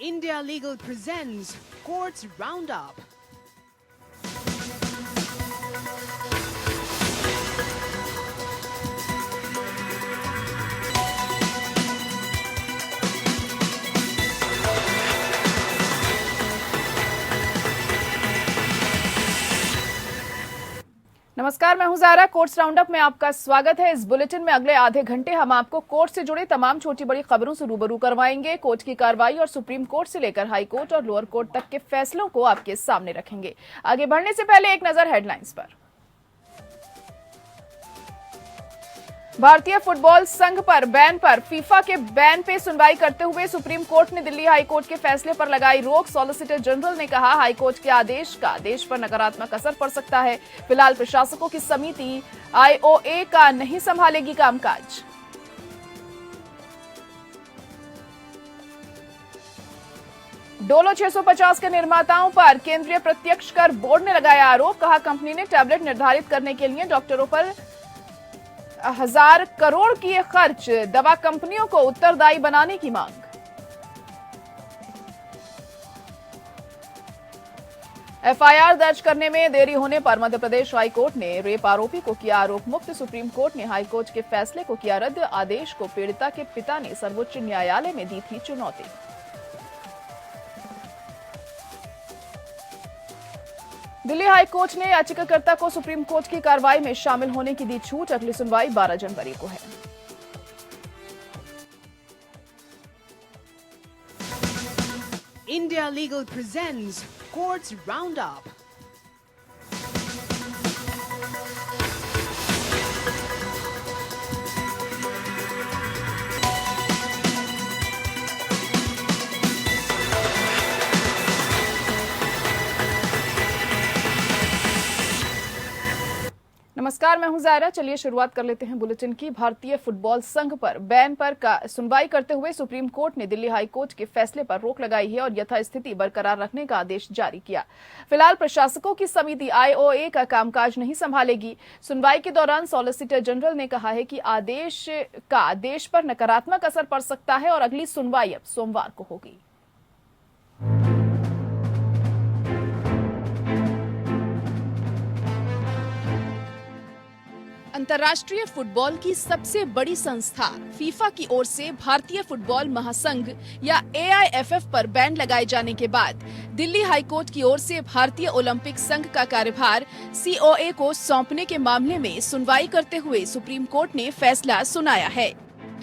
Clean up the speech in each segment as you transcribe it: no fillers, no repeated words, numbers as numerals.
India Legal presents Courts Roundup. नमस्कार, मैं हूं ज़ारा। कोर्ट्स राउंडअप में आपका स्वागत है। इस बुलेटिन में अगले आधे घंटे हम आपको कोर्ट से जुड़े तमाम छोटी बड़ी खबरों से रूबरू करवाएंगे। कोर्ट की कार्रवाई और सुप्रीम कोर्ट से लेकर हाई कोर्ट और लोअर कोर्ट तक के फैसलों को आपके सामने रखेंगे। आगे बढ़ने से पहले एक नजर हेडलाइंस पर। भारतीय फुटबॉल संघ पर बैन पर फीफा के बैन पे सुनवाई करते हुए सुप्रीम कोर्ट ने दिल्ली हाई कोर्ट के फैसले पर लगाई रोक। सॉलिसिटर जनरल ने कहा, हाई कोर्ट के आदेश का देश पर नकारात्मक असर पड़ सकता है। फिलहाल प्रशासकों की समिति आईओए का नहीं संभालेगी कामकाज। डोलो 650 के निर्माताओं पर केंद्रीय प्रत्यक्ष कर बोर्ड ने लगाया आरोप। कहा, कंपनी ने टैबलेट निर्धारित करने के लिए डॉक्टरों पर 1000 करोड़ किए खर्च। दवा कंपनियों को उत्तरदायी बनाने की मांग। एफआईआर दर्ज करने में देरी होने पर मध्य प्रदेश हाई कोर्ट ने रेप आरोपी को किया आरोप मुक्त। सुप्रीम कोर्ट ने हाई कोर्ट के फैसले को किया रद्द। आदेश को पीड़िता के पिता ने सर्वोच्च न्यायालय में दी थी चुनौती। दिल्ली हाई कोर्ट ने याचिकाकर्ता को सुप्रीम कोर्ट की कार्रवाई में शामिल होने की दी छूट। अगली सुनवाई 12 जनवरी को है। India Legal presents Courts Roundup. नमस्कार, मैं हूं ज़ायरा। चलिए शुरुआत कर लेते हैं बुलेटिन की। भारतीय फुटबॉल संघ पर बैन पर सुनवाई करते हुए सुप्रीम कोर्ट ने दिल्ली हाई कोर्ट के फैसले पर रोक लगाई है और यथास्थिति बरकरार रखने का आदेश जारी किया। फिलहाल प्रशासकों की समिति आईओए का कामकाज नहीं संभालेगी। सुनवाई के दौरान सॉलिसिटर जनरल ने कहा है कि आदेश का देश पर नकारात्मक असर पड़ सकता है और अगली सुनवाई अब सोमवार को होगी। अंतर्राष्ट्रीय फुटबॉल की सबसे बड़ी संस्था फीफा की ओर से भारतीय फुटबॉल महासंघ या एआईएफएफ पर बैन लगाए जाने के बाद दिल्ली हाई कोर्ट की ओर से भारतीय ओलंपिक संघ का कार्यभार सीओए को सौंपने के मामले में सुनवाई करते हुए सुप्रीम कोर्ट ने फैसला सुनाया है।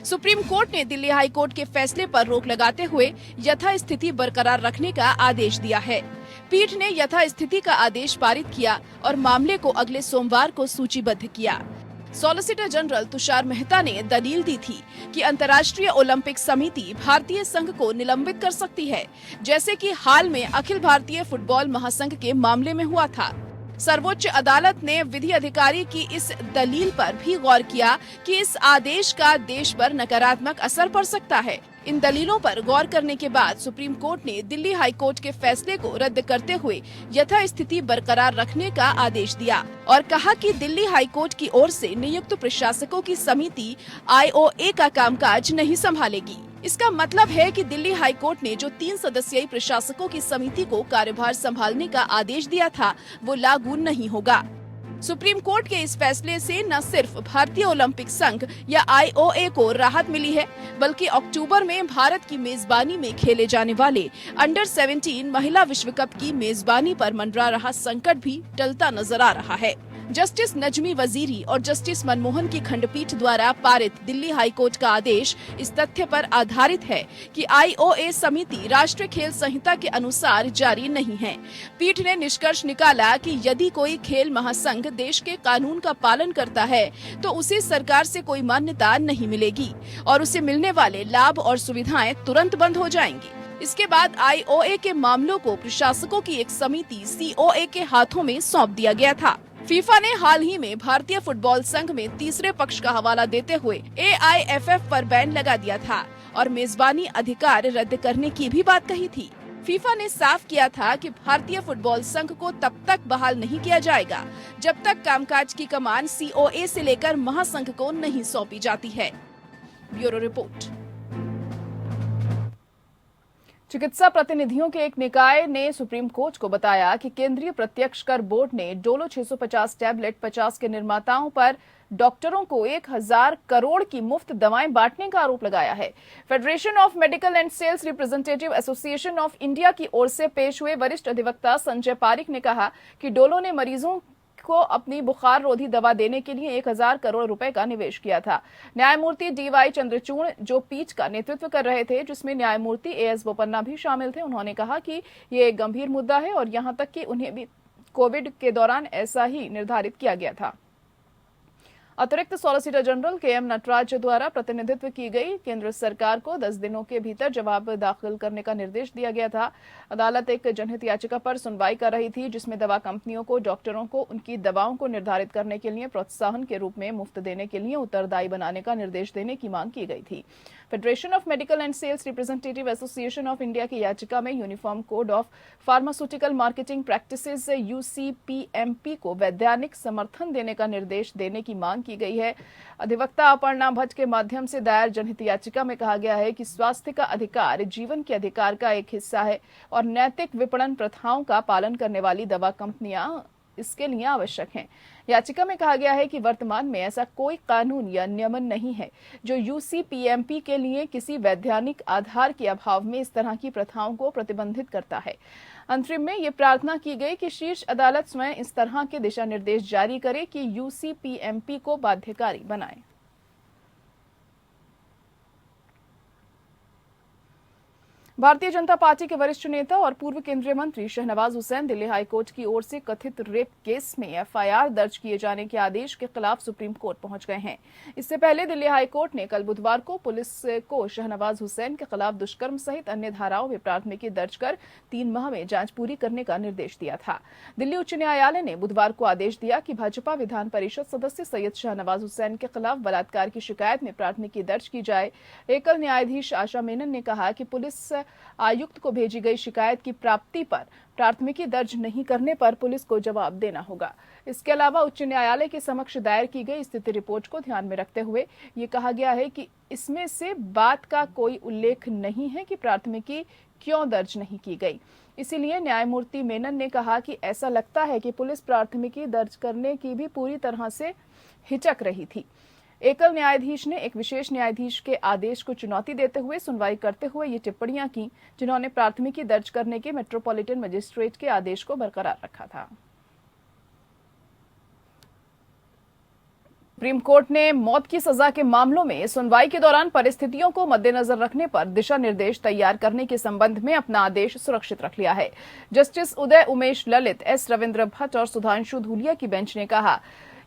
सुप्रीम कोर्ट ने दिल्ली हाई कोर्ट के फैसले पर रोक लगाते हुए यथास्थिति बरकरार रखने का आदेश दिया है। पीठ ने यथास्थिति का आदेश पारित किया और मामले को अगले सोमवार को सूचीबद्ध किया। सॉलिसिटर जनरल तुषार मेहता ने दलील दी थी कि अंतर्राष्ट्रीय ओलंपिक समिति भारतीय संघ को निलंबित कर सकती है, जैसे कि हाल में अखिल भारतीय फुटबॉल महासंघ के मामले में हुआ था। सर्वोच्च अदालत ने विधि अधिकारी की इस दलील पर भी गौर किया कि इस आदेश का देश पर नकारात्मक असर पड़ सकता है। इन दलीलों पर गौर करने के बाद सुप्रीम कोर्ट ने दिल्ली हाई कोर्ट के फैसले को रद्द करते हुए यथास्थिति बरकरार रखने का आदेश दिया और कहा कि दिल्ली हाई कोर्ट की ओर से नियुक्त प्रशासकों की समिति आईओए का कामकाज नहीं संभालेगी। इसका मतलब है कि दिल्ली हाई कोर्ट ने जो 3 सदस्यीय प्रशासकों की समिति को कार्यभार संभालने का आदेश दिया था, वो लागू नहीं होगा। सुप्रीम कोर्ट के इस फैसले से न सिर्फ भारतीय ओलंपिक संघ या आईओए को राहत मिली है, बल्कि अक्टूबर में भारत की मेजबानी में खेले जाने वाले अंडर 17 महिला विश्व कप की मेजबानी पर मंडरा रहा संकट भी टलता नजर आ रहा है। जस्टिस नजमी वजीरी और जस्टिस मनमोहन की खंडपीठ द्वारा पारित दिल्ली हाई कोर्ट का आदेश इस तथ्य पर आधारित है कि आईओए समिति राष्ट्रीय खेल संहिता के अनुसार जारी नहीं है। पीठ ने निष्कर्ष निकाला कि यदि कोई खेल महासंघ देश के कानून का पालन करता है तो उसे सरकार से कोई मान्यता नहीं मिलेगी और उसे मिलने वाले लाभ और सुविधाएं तुरंत बंद हो जाएंगी। इसके बाद आईओए के मामलों को प्रशासकों की एक समिति सीओए के हाथों में सौंप दिया गया था। फीफा ने हाल ही में भारतीय फुटबॉल संघ में तीसरे पक्ष का हवाला देते हुए एआईएफएफ पर बैन लगा दिया था और मेजबानी अधिकार रद्द करने की भी बात कही थी। फीफा ने साफ किया था कि भारतीय फुटबॉल संघ को तब तक बहाल नहीं किया जाएगा जब तक कामकाज की कमान सीओए से लेकर महासंघ को नहीं सौंपी जाती है। Bureau report. चिकित्सा प्रतिनिधियों के एक निकाय ने सुप्रीम कोर्ट को बताया कि केंद्रीय प्रत्यक्ष कर बोर्ड ने डोलो 650 टैबलेट 50 के निर्माताओं पर डॉक्टरों को 1000 करोड़ की मुफ्त दवाएं बांटने का आरोप लगाया है। Federation of medical and sales representative association of India की ओर से पेश हुए वरिष्ठ अधिवक्ता संजय पारिक ने कहा कि डोलो ने मरीजों को अपनी बुखार रोधी दवा देने के लिए 1000 करोड़ रुपए का निवेश किया था। न्यायमूर्ति डीवाई चंद्रचूड़ जो पीठ का नेतृत्व कर रहे थे, जिसमें न्यायमूर्ति एएस बोपन्ना भी शामिल थे, उन्होंने कहा कि ये एक गंभीर मुद्दा है और यहां तक कि उन्हें भी कोविड के दौरान ऐसा ही निर्धारित किया गया था। अतिरिक्त सॉलिसिटर जनरल केएम नटराज द्वारा प्रतिनिधित्व की गई केंद्र सरकार को 10 दिनों के भीतर जवाब दाखिल करने का निर्देश दिया गया था। अदालत एक जनहित याचिका पर सुनवाई कर रही थी, जिसमें दवा कंपनियों को डॉक्टरों को उनकी दवाओं को निर्धारित करने के लिए प्रोत्साहन के रूप में मुफ्त देने के लिए उत्तरदायी बनाने का निर्देश देने की मांग की गई थी। Federation of medical and sales representative association of India की याचिका में uniform code of pharmaceutical marketing practices UCPMP को वैधानिक समर्थन देने का निर्देश देने की मांग की गई है। अधिवक्ता अपर्णा भट्ट के माध्यम से दायर जनहित याचिका में कहा गया है कि स्वास्थ्य का अधिकार जीवन के अधिकार का एक हिस्सा है और नैतिक विपणन प्रथाओं का पालन करने वाली दवा कंपनियां इसके लिए आवश्यक हैं। याचिका में कहा गया है कि वर्तमान में ऐसा कोई कानून या नियमन नहीं है जो यूसीपीएमपी के लिए किसी वैधानिक आधार के अभाव में इस तरह की प्रथाओं को प्रतिबंधित करता है। अंतरिम में ये प्रार्थना की गई कि शीर्ष अदालत स्वयं इस तरह के दिशा निर्देश जारी करे कि यूसीपीएमपी को बाध्यकारी बनाए। भारतीय जनता पार्टी के वरिष्ठ नेता और पूर्व केंद्रीय मंत्री शहनवाज हुसैन दिल्ली हाईकोर्ट की ओर से कथित रेप केस में एफआईआर दर्ज किए जाने के आदेश के खिलाफ सुप्रीम कोर्ट पहुंच गए हैं। इससे पहले दिल्ली हाईकोर्ट ने कल बुधवार को पुलिस को शहनवाज हुसैन के खिलाफ दुष्कर्म सहित अन्य धाराओं में प्राथमिकी दर्ज कर 3 माह में जांच पूरी करने का निर्देश दिया था। दिल्ली उच्च न्यायालय ने बुधवार को आदेश दिया कि भाजपा विधान परिषद सदस्य सैयद शहनवाज हुसैन के खिलाफ बलात्कार की शिकायत में प्राथमिकी दर्ज की जाए। एकल न्यायाधीश आशा मेनन ने कहा कि पुलिस आयुक्त को भेजी गई शिकायत की प्राप्ति पर प्राथमिकी दर्ज नहीं करने पर पुलिस को जवाब देना होगा। इसके अलावा उच्च न्यायालय के समक्ष दायर की गई स्थिति रिपोर्ट को ध्यान में रखते हुए ये कहा गया है कि इसमें से बात का कोई उल्लेख नहीं है कि प्राथमिकी क्यों दर्ज नहीं की गई। इसीलिए न्यायमूर्ति मेनन ने कहा कि ऐसा लगता है कि पुलिस प्राथमिकी दर्ज करने की भी पूरी तरह से हिचक रही थी। एकल न्यायाधीश ने एक विशेष न्यायाधीश के आदेश को चुनौती देते हुए सुनवाई करते हुए ये टिप्पणियां की, जिन्होंने प्राथमिकी दर्ज करने के मेट्रोपॉलिटन मजिस्ट्रेट के आदेश को बरकरार रखा था। सुप्रीम कोर्ट ने मौत की सजा के मामलों में सुनवाई के दौरान परिस्थितियों को मद्देनजर रखने पर दिशा निर्देश तैयार करने के संबंध में अपना आदेश सुरक्षित रख लिया है। जस्टिस उदय उमेश ललित, एस रविंद्र भट्ट और सुधांशु धूलिया की बेंच ने कहा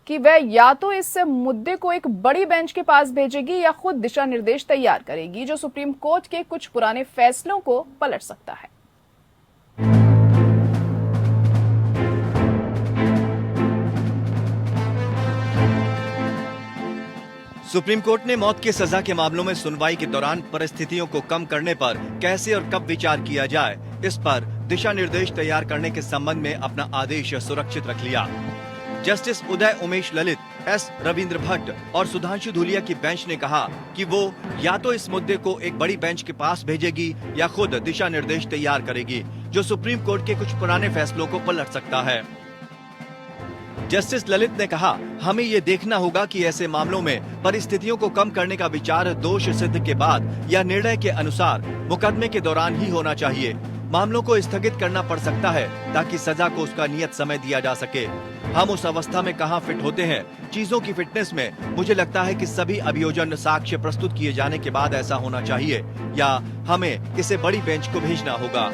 कि वह या तो इस मुद्दे को एक बड़ी बेंच के पास भेजेगी या खुद दिशा निर्देश तैयार करेगी, जो सुप्रीम कोर्ट के कुछ पुराने फैसलों को पलट सकता है। सुप्रीम कोर्ट ने मौत की सजा के मामलों में सुनवाई के दौरान परिस्थितियों को कम करने पर कैसे और कब विचार किया जाए, इस पर दिशा निर्देश तैयार करने के संबंध में अपना आदेश सुरक्षित रख लिया। जस्टिस उदय उमेश ललित, एस रविंद्र भट्ट और सुधांशु धूलिया की बेंच ने कहा कि वो या तो इस मुद्दे को एक बड़ी बेंच के पास भेजेगी या खुद दिशा निर्देश तैयार करेगी, जो सुप्रीम कोर्ट के कुछ पुराने फैसलों को पलट सकता है। जस्टिस ललित ने कहा, हमें ये देखना होगा कि ऐसे मामलों में परिस्थितियों को कम करने का विचार दोष सिद्ध के बाद या निर्णय के अनुसार मुकदमे के दौरान ही होना चाहिए। मामलों को स्थगित करना पड़ सकता है ताकि सजा को उसका नियत समय दिया जा सके। हम उस अवस्था में कहाँ फिट होते हैं, चीजों की फिटनेस में मुझे लगता है कि सभी अभियोजन साक्ष्य प्रस्तुत किए जाने के बाद ऐसा होना चाहिए या हमें इसे बड़ी बेंच को भेजना होगा।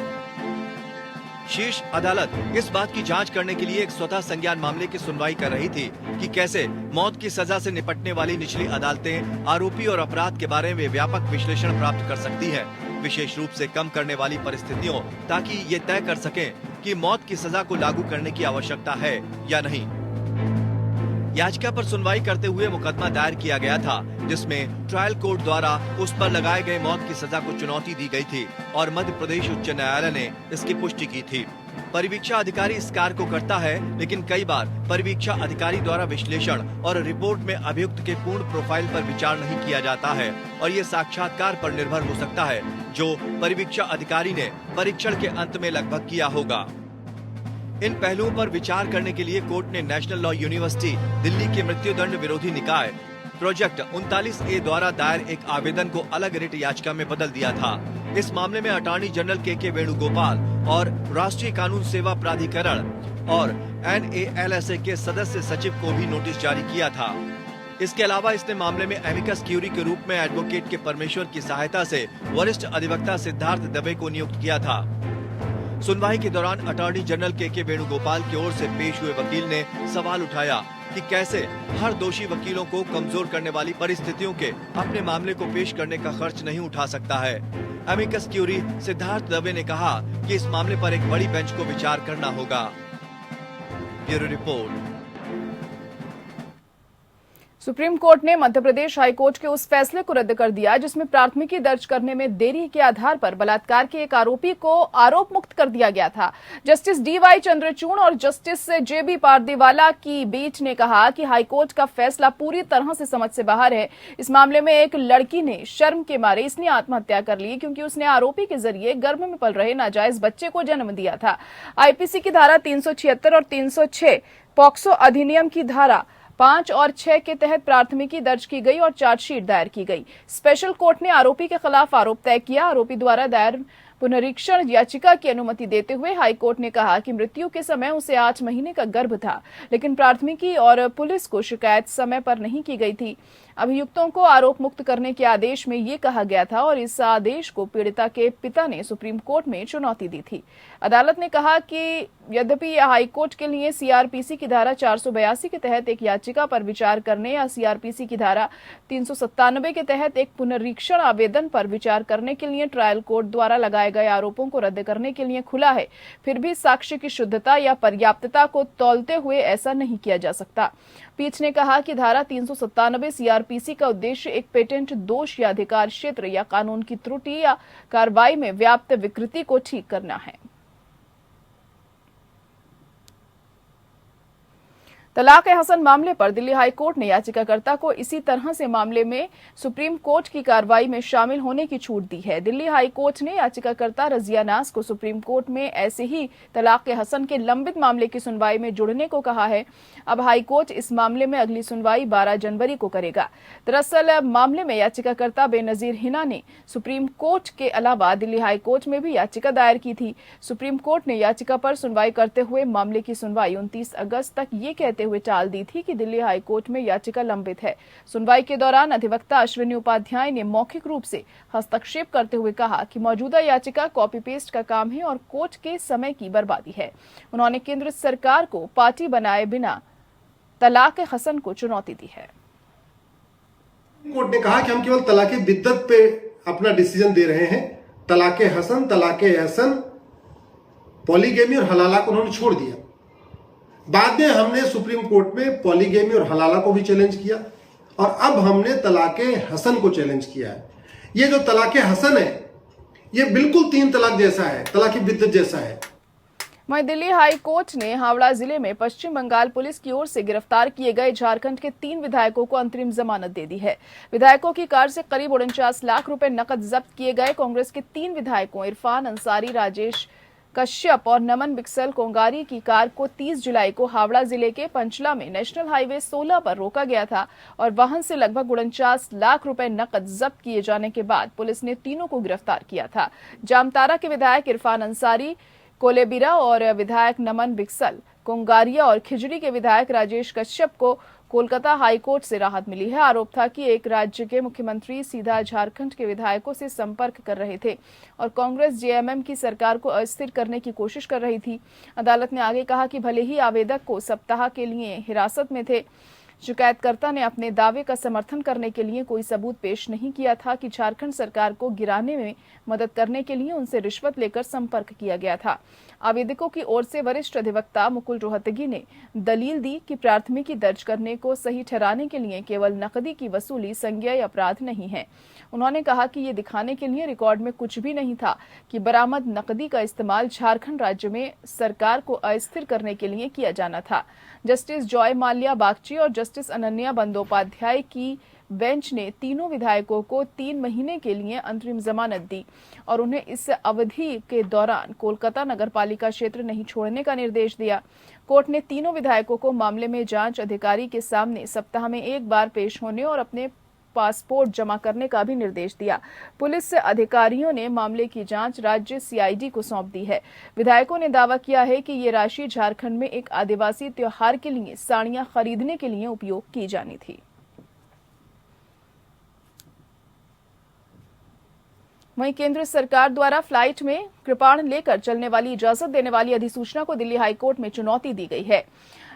शीर्ष अदालत इस बात की जांच करने के लिए एक स्वतः संज्ञान मामले की सुनवाई कर रही थी कि कैसे मौत की सजा से निपटने वाली निचली अदालतें आरोपी और अपराध के बारे में व्यापक विश्लेषण प्राप्त कर सकती है, विशेष रूप से कम करने वाली परिस्थितियों, ताकि ये तय कर सकें कि मौत की सजा को लागू करने की आवश्यकता है या नहीं। याचिका पर सुनवाई करते हुए मुकदमा दायर किया गया था, जिसमें ट्रायल कोर्ट द्वारा उस पर लगाए गए मौत की सजा को चुनौती दी गई थी और मध्य प्रदेश उच्च न्यायालय ने इसकी पुष्टि की थी। परिवीक्षा अधिकारी इस कार्य को करता है, लेकिन कई बार परिवीक्षा अधिकारी द्वारा विश्लेषण और रिपोर्ट में अभियुक्त के पूर्ण प्रोफाइल पर विचार नहीं किया जाता है और ये साक्षात्कार पर निर्भर हो सकता है, जो परिवीक्षा अधिकारी ने परीक्षण के अंत में लगभग किया होगा। इन पहलुओं पर विचार करने के लिए कोर्ट ने नेशनल लॉ यूनिवर्सिटी दिल्ली के मृत्युदंड विरोधी निकाय प्रोजेक्ट 39A द्वारा दायर एक आवेदन को अलग रिट याचिका में बदल दिया था। इस मामले में अटॉर्नी जनरल के वेणुगोपाल और राष्ट्रीय कानून सेवा प्राधिकरण और NALSA के सदस्य सचिव को भी नोटिस जारी किया था। इसके अलावा इसने मामले में एमिकस क्यूरी के रूप में एडवोकेट के परमेश्वर की सहायता से वरिष्ठ अधिवक्ता सिद्धार्थ दवे को नियुक्त किया था। सुनवाई के दौरान अटॉर्नी जनरल के वेणुगोपाल की ओर से पेश हुए वकील ने सवाल उठाया कि कैसे हर दोषी वकीलों को कमजोर करने वाली परिस्थितियों के अपने मामले को पेश करने का खर्च नहीं उठा सकता है। एमिकस क्यूरी सिद्धार्थ दवे ने कहा कि इस मामले पर एक बड़ी बेंच को विचार करना होगा। Bureau report. सुप्रीम कोर्ट ने मध्य प्रदेश हाईकोर्ट के उस फैसले को रद्द कर दिया जिसमें प्राथमिकी दर्ज करने में देरी के आधार पर बलात्कार के एक आरोपी को आरोप मुक्त कर दिया गया था। जस्टिस DY चंद्रचूड़ और जस्टिस JB पारदीवाला की बेंच ने कहा कि हाईकोर्ट का फैसला पूरी तरह से समझ से बाहर है। इस मामले में एक लड़की ने शर्म के मारे इसलिए आत्महत्या कर ली क्योंकि उसने आरोपी के जरिए गर्भ में पल रहे नाजायज बच्चे को जन्म दिया था। IPC की धारा 376 और 306, पॉक्सो अधिनियम की धारा 5 और 6 के तहत प्राथमिकी दर्ज की गई और चार्जशीट दायर की गई। स्पेशल कोर्ट ने आरोपी के खिलाफ आरोप तय किया। आरोपी द्वारा दायर पुनरीक्षण याचिका की अनुमति देते हुए हाईकोर्ट ने कहा कि मृत्यु के समय उसे 8 महीने का गर्भ था, लेकिन प्राथमिकी और पुलिस को शिकायत समय पर नहीं की गई थी। अभियुक्तों को आरोप मुक्त करने के आदेश में ये कहा गया था और इस आदेश को पीड़िता के पिता ने सुप्रीम कोर्ट में चुनौती दी थी। अदालत ने कहा कि यद्यपि यह हाईकोर्ट के लिए CRPC की धारा 482 के तहत एक याचिका पर विचार करने या CRPC की धारा 397 के तहत एक पुनरीक्षण आवेदन पर विचार करने के लिए ट्रायल कोर्ट द्वारा लगाए गए आरोपों को रद्द करने के लिए खुला है, फिर भी साक्ष्य की शुद्धता या पर्याप्तता को तौलते हुए ऐसा नहीं किया जा सकता। पीठ ने कहा कि धारा 397 CRPC का उद्देश्य एक पेटेंट दोष या अधिकार क्षेत्र या कानून की त्रुटि या कार्रवाई में व्याप्त विकृति को ठीक करना है। तलाक-ए-हसन मामले पर दिल्ली हाईकोर्ट ने याचिकाकर्ता को इसी तरह से मामले में सुप्रीम कोर्ट की कार्रवाई में शामिल होने की छूट दी है। दिल्ली हाईकोर्ट ने याचिकाकर्ता रजिया नाज को सुप्रीम कोर्ट में ऐसे ही तलाक-ए-हसन के लंबित मामले की सुनवाई में जुड़ने को कहा है। अब हाईकोर्ट इस मामले में अगली सुनवाई 12 जनवरी को करेगा। दरअसल मामले में याचिकाकर्ता बेनजीर हिना ने सुप्रीम कोर्ट के अलावा दिल्ली हाईकोर्ट में भी याचिका दायर की थी। सुप्रीम कोर्ट ने याचिका पर सुनवाई करते हुए मामले की सुनवाई 29 अगस्त तक ये कहते हुए टाल दी थी कि दिल्ली हाईकोर्ट में याचिका लंबित है। सुनवाई के दौरान अधिवक्ता अश्विनी उपाध्याय ने मौखिक रूप से हस्तक्षेप करते हुए कहा कि मौजूदा याचिका कॉपी पेस्ट का काम है और कोर्ट के समय की बर्बादी है। उन्होंने केंद्र सरकार को पार्टी बनाए बिना तलाक-ए-हसन को चुनौती दी है। कोर्ट ने कहा कि हम केवल तलाक-ए-बिद्दत पे अपना डिसीजन दे रहे हैं। तलाक-ए-हसन, तलाक-ए-एहसन, पॉलीगेमी और हलाला को उन्होंने छोड़ दिया। बाद में हमने सुप्रीम कोर्ट में पॉलीगेमी और हलाला को भी चैलेंज किया और अब हमने तलाक-ए-हसन को चैलेंज किया है। ये जो तलाक-ए-हसन है ये बिल्कुल 3 तलाक जैसा है, तलाक-ए-बिद्दत जैसा है। वहीं दिल्ली हाई कोर्ट ने हावड़ा जिले में पश्चिम बंगाल पुलिस की ओर से गिरफ्तार किए गए झारखंड के 3 विधायकों को अंतरिम जमानत दे दी है। विधायकों की कार से करीब 49 लाख रुपए नकद जब्त किए गए। कांग्रेस के 3 विधायकों इरफान अंसारी, राजेश कश्यप और नमन बिक्सल कोंगारी की कार को 30 जुलाई को हावड़ा जिले के पंचला में नेशनल हाईवे 16 पर रोका गया था और वाहन से लगभग 49 लाख रुपए नकद जब्त किए जाने के बाद पुलिस ने तीनों को गिरफ्तार किया था। जामताड़ा के विधायक इरफान अंसारी कोलेबिरा और विधायक नमन बिक्सल कोंगारिया और खिजड़ी के विधायक राजेश कश्यप को कोलकाता हाईकोर्ट से राहत मिली है। आरोप था कि एक राज्य के मुख्यमंत्री सीधा झारखंड के विधायकों से संपर्क कर रहे थे और कांग्रेस JMM की सरकार को अस्थिर करने की कोशिश कर रही थी। अदालत ने आगे कहा कि भले ही आवेदक को सप्ताह के लिए हिरासत में थे, शिकायतकर्ता ने अपने दावे का समर्थन करने के लिए कोई सबूत पेश नहीं किया था कि झारखंड सरकार को गिराने में मदद करने के लिए उनसे रिश्वत लेकर संपर्क किया गया था। आवेदकों की ओर से वरिष्ठ अधिवक्ता मुकुल रोहतगी ने दलील दी कि प्राथमिकी दर्ज करने को सही ठहराने के लिए केवल नकदी की वसूली संज्ञेय अपराध नहीं है। उन्होंने कहा कि ये दिखाने के लिए रिकॉर्ड में कुछ भी नहीं था कि बरामद नकदी का इस्तेमाल झारखंड राज्य में सरकार को अस्थिर करने के लिए किया जाना था। जस्टिस जॉय माल्या बागची और जस्टिस अनन्या बंदोपाध्याय की बेंच ने तीनों विधायकों को 3 महीने के लिए अंतरिम जमानत दी और उन्हें इस अवधि के दौरान कोलकाता नगरपालिका क्षेत्र नहीं छोड़ने का निर्देश दिया। कोर्ट ने तीनों विधायकों को मामले में जांच अधिकारी के सामने सप्ताह में एक बार पेश होने और अपने पासपोर्ट जमा करने का भी निर्देश दिया। पुलिस अधिकारियों ने मामले की जांच राज्य सीआईडी को सौंप दी है। विधायकों ने दावा किया है कि ये राशि झारखंड में एक आदिवासी त्योहार के लिए साड़ियां खरीदने के लिए उपयोग की जानी थी। वहीं केंद्र सरकार द्वारा फ्लाइट में कृपाण लेकर चलने वाली इजाजत देने वाली अधिसूचना को दिल्ली हाईकोर्ट में चुनौती दी गई है,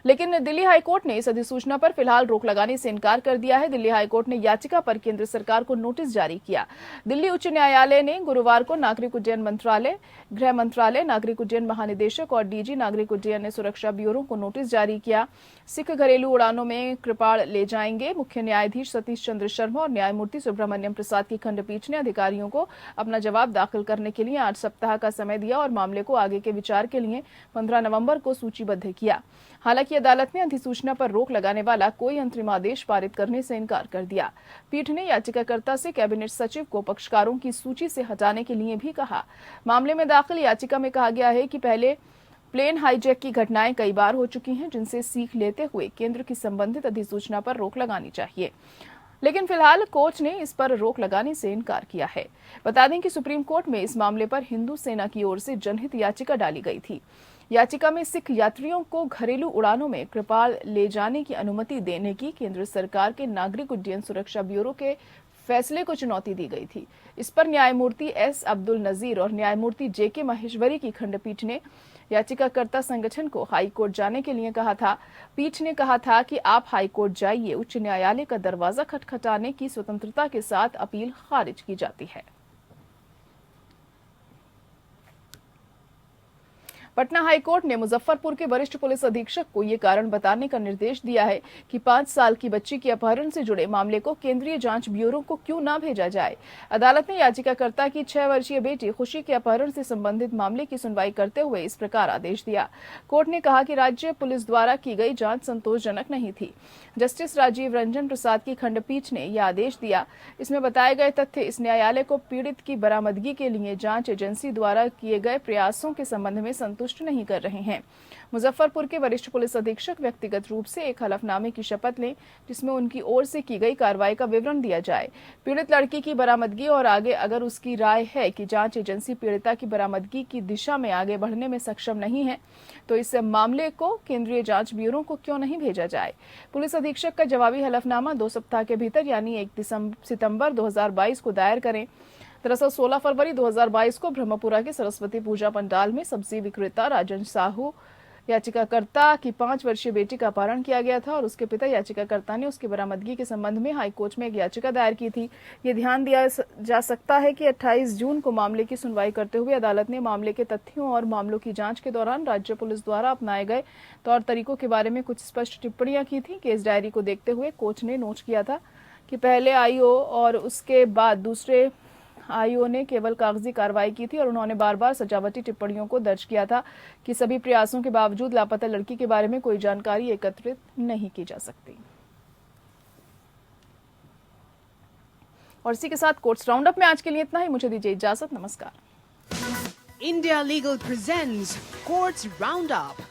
लेकिन दिल्ली हाईकोर्ट ने इस अधिसूचना पर फिलहाल रोक लगाने से इनकार कर दिया है। दिल्ली हाईकोर्ट ने याचिका पर केंद्र सरकार को नोटिस जारी किया। दिल्ली उच्च न्यायालय ने गुरुवार को नागरिक उड्डयन मंत्रालय, गृह मंत्रालय, नागरिक उड्डयन महानिदेशक और डीजी नागरिक उड्डयन सुरक्षा ब्यूरो को नोटिस जारी किया। सिख घरेलू उड़ानों में कृपाण ले जाएंगे। मुख्य न्यायाधीश सतीश चंद्र शर्मा और न्यायमूर्ति सुब्रमण्यम प्रसाद की खंडपीठ ने अधिकारियों को अपना जवाब दाखिल करने के लिए 8 सप्ताह का समय दिया और मामले को आगे के विचार के लिए 15 नवंबर को सूचीबद्ध किया। हालांकि अदालत ने अधिसूचना पर रोक लगाने वाला कोई अंतरिम आदेश पारित करने से इनकार कर दिया। पीठ ने याचिकाकर्ता से कैबिनेट सचिव को पक्षकारों की सूची से हटाने के लिए भी कहा। मामले में दाखिल याचिका में कहा गया है कि पहले प्लेन हाईजैक की घटनाएं कई बार हो चुकी हैं, जिनसे सीख लेते हुए केंद्र की संबंधित अधिसूचना पर रोक लगानी चाहिए, लेकिन फिलहाल कोर्ट ने इस पर रोक लगाने से इनकार किया है। बता दें कि सुप्रीम कोर्ट में इस मामले पर हिंदू सेना की ओर से जनहित याचिका डाली गई थी। याचिका में सिख यात्रियों को घरेलू उड़ानों में कृपाण ले जाने की अनुमति देने की केंद्र सरकार के नागरिक उड्डयन सुरक्षा ब्यूरो के फैसले को चुनौती दी गई थी। इस पर न्यायमूर्ति एस अब्दुल नजीर और न्यायमूर्ति जेके महेश्वरी की खंडपीठ ने याचिकाकर्ता संगठन को हाईकोर्ट जाने के लिए कहा था। पीठ ने कहा था कि आप हाईकोर्ट जाइए, उच्च न्यायालय का दरवाजा खटखटाने की स्वतंत्रता के साथ अपील खारिज की जाती है। पटना हाईकोर्ट ने मुजफ्फरपुर के वरिष्ठ पुलिस अधीक्षक को ये कारण बताने का निर्देश दिया है कि 5 साल की बच्ची के अपहरण से जुड़े मामले को केंद्रीय जांच ब्यूरो को क्यों न भेजा जाए। अदालत ने याचिकाकर्ता की 6 वर्षीय बेटी खुशी के अपहरण से संबंधित मामले की सुनवाई करते हुए इस प्रकार आदेश दिया। कोर्ट ने कहा कि राज्य पुलिस द्वारा की गई जांच संतोषजनक नहीं थी। जस्टिस राजीव रंजन प्रसाद की खंडपीठ ने यह आदेश दिया। इसमें बताए गए तथ्य इस न्यायालय को पीड़ित की बरामदगी के लिए जांच एजेंसी द्वारा किए गए प्रयासों के संबंध में संतुष्ट नहीं कर रहे हैं। मुजफ्फरपुर के वरिष्ठ पुलिस अधीक्षक व्यक्तिगत रूप से एक हलफनामे की शपथ लें, जिसमें उनकी ओर से की गई कार्रवाई का विवरण दिया जाए। पीड़ित लड़की की बरामदगी और आगे अगर उसकी राय है कि जांच एजेंसी पीड़िता की बरामदगी की दिशा में आगे बढ़ने में सक्षम नहीं है, तो इस मामले को केंद्रीय जांच ब्यूरो को क्यों नहीं भेजा जाए। पुलिस अधीक्षक का जवाबी हलफनामा 2 सप्ताह के भीतर यानी 1 सितंबर 2022 को दायर करें। दरअसल 16 फरवरी 2022 को ब्रह्मपुरा के सरस्वती पूजा पंडाल में सब्जी विक्रेता राजन साहू याचिकाकर्ता की 5 वर्षीय बेटी का अपहरण किया गया था और उसके पिता याचिकाकर्ता ने उसकी बरामदगी के संबंध में हाईकोर्ट में एक याचिका दायर की थी। ये ध्यान दिया जा सकता है कि 28 जून को मामले की सुनवाई करते हुए अदालत ने मामले के तथ्यों और मामलों की जांच के दौरान राज्य पुलिस द्वारा अपनाए गए तौर तरीकों के बारे में कुछ स्पष्ट टिप्पणियां की थी। केस डायरी को देखते हुए कोर्ट ने नोट किया था कि पहले आईओ और उसके बाद दूसरे आईओ ने केवल कागजी कार्रवाई की थी और उन्होंने बार बार सजावटी टिप्पणियों को दर्ज किया था कि सभी प्रयासों के बावजूद लापता लड़की के बारे में कोई जानकारी एकत्रित नहीं की जा सकती। और इसी के साथ कोर्ट्स राउंड अप में आज के लिए इतना ही। मुझे दीजिए इजाजत। नमस्कार। India Legal presents Courts Roundup.